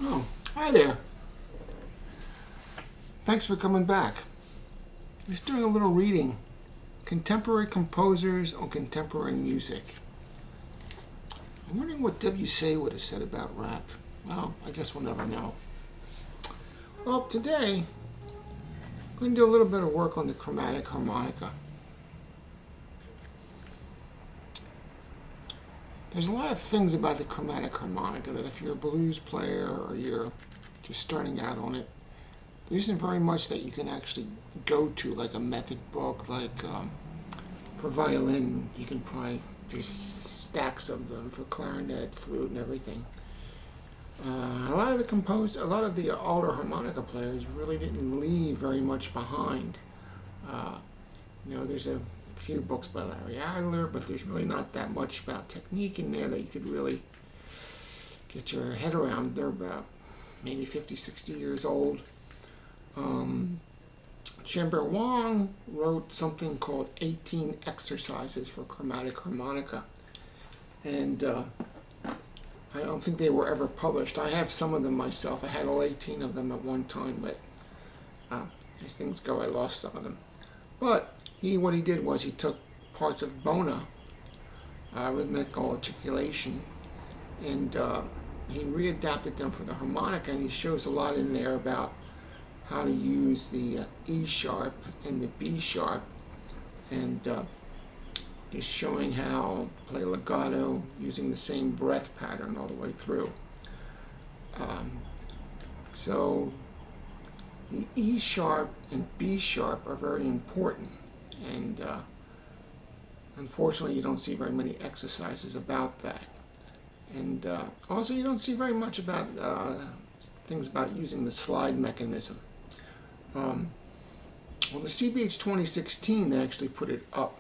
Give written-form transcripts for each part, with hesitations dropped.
Oh, hi there. Thanks for coming back. Just doing a little reading. Contemporary composers on contemporary music. I'm wondering what W.C. would have said about rap. Well, I guess we'll never know. Well, today, I'm going to do a little bit of work on the chromatic harmonica. There's a lot of things about the chromatic harmonica that if you're a blues player or you're just starting out on it, there isn't very much that you can actually go to, like a method book, like for violin, you can probably, there's stacks of them for clarinet, flute, and everything. A lot of the older harmonica players really didn't leave very much behind. There's a few books by Larry Adler, but there's really not that much about technique in there that you could really get your head around. They're about maybe 50, 60 years old. Chambers Wang wrote something called 18 Exercises for Chromatic Harmonica, and I don't think they were ever published. I have some of them myself. I had all 18 of them at one time, but as things go, I lost some of them. But what he did was he took parts of bona, rhythmical articulation, and he readapted them for the harmonica, and he shows a lot in there about how to use the E sharp and the B sharp, and he's showing how to play legato using the same breath pattern all the way through. So the E sharp and B sharp are very important, and unfortunately you don't see very many exercises about that. And also you don't see very much about things about using the slide mechanism. On the CBH 2016, they actually put it up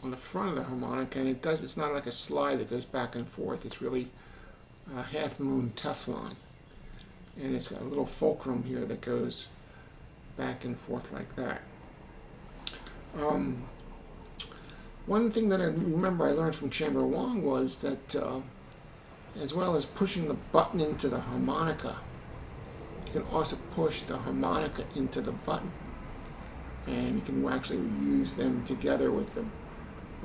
on the front of the harmonica, and it's not like a slide that goes back and forth. It's really a half-moon Teflon, and it's a little fulcrum here that goes back and forth like that. One thing that I remember I learned from Chambers Wang was that as well as pushing the button into the harmonica, you can also push the harmonica into the button, and you can actually use them together with the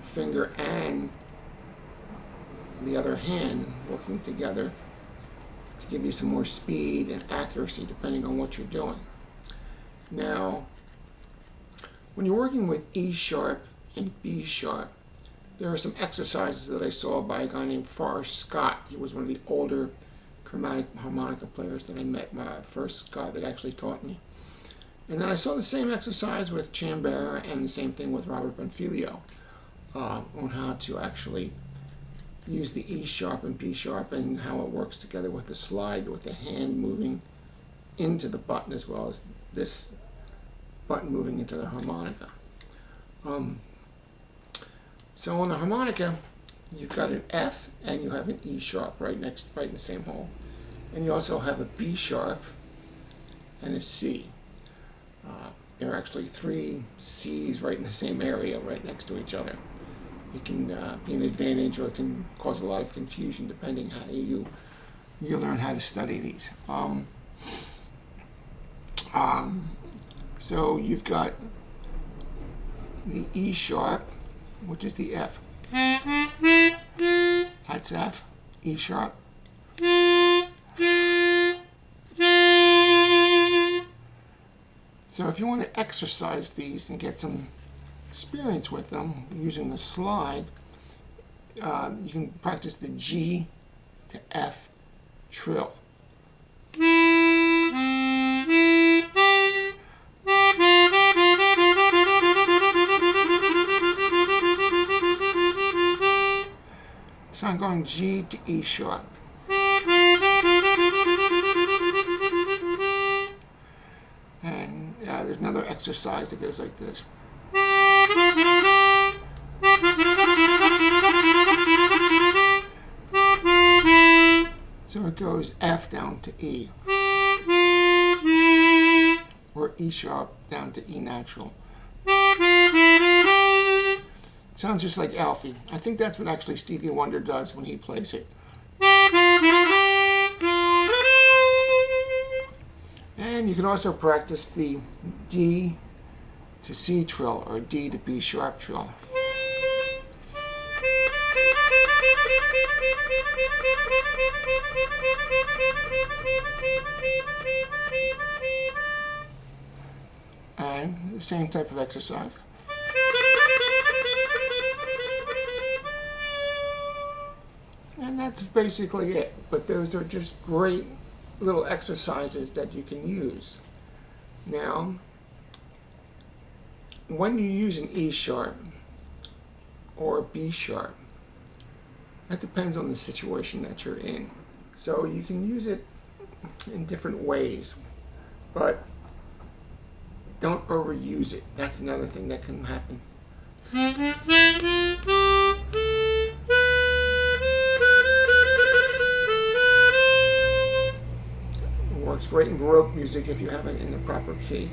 finger and the other hand working together to give you some more speed and accuracy depending on what you're doing. Now, when you're working with E sharp and B sharp, there are some exercises that I saw by a guy named Forrest Scott. He was one of the older chromatic harmonica players that I met, the first guy that actually taught me. And then I saw the same exercise with Chambers and the same thing with Robert Bonfiglio on how to actually use the E sharp and B sharp and how it works together with the slide, with the hand moving into the button as well as this button moving into the harmonica. So on the harmonica, you've got an F and you have an E sharp right in the same hole. And you also have a B sharp and a C. There are actually 3 C's right in the same area, right next to each other. It can be an advantage, or it can cause a lot of confusion depending how you learn how to study these. So you've got the E sharp, which is the F. That's F, E sharp. So if you want to exercise these and get some experience with them using the slide, you can practice the G to F trill. So I'm going G to E sharp. And there's another exercise that goes like this. So it goes F down to E, or E sharp down to E natural. Sounds just like Alfie. I think that's what actually Stevie Wonder does when he plays it. can also practice the D to C trill or D to B sharp trill. And the same type of exercise. And that's basically it. But those are just great little exercises that you can use. Now, when you use an E sharp or a B sharp, that depends on the situation that you're in. So you can use it in different ways, but don't overuse it. That's another thing that can happen. It works great in Baroque music if you have it in the proper key.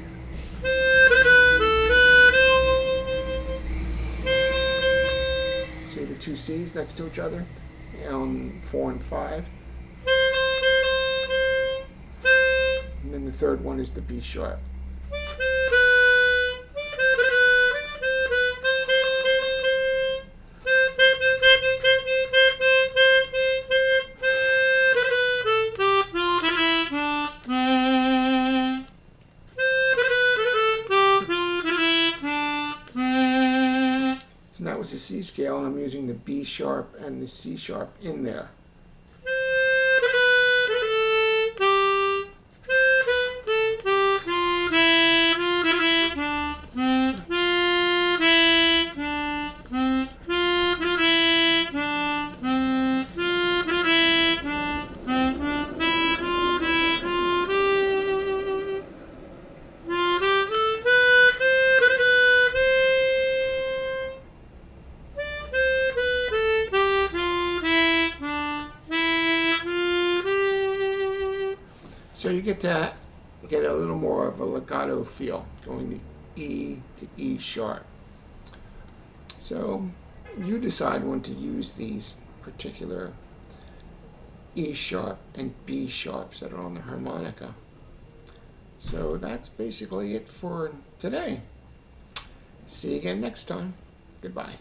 See the two C's next to each other on 4 and 5. And then the third one is the B sharp. So that was the C scale, and I'm using the B sharp and the C sharp in there. So you get to get a little more of a legato feel, going to E sharp. So you decide when to use these particular E sharp and B sharps that are on the harmonica. So that's basically it for today. See you again next time. Goodbye.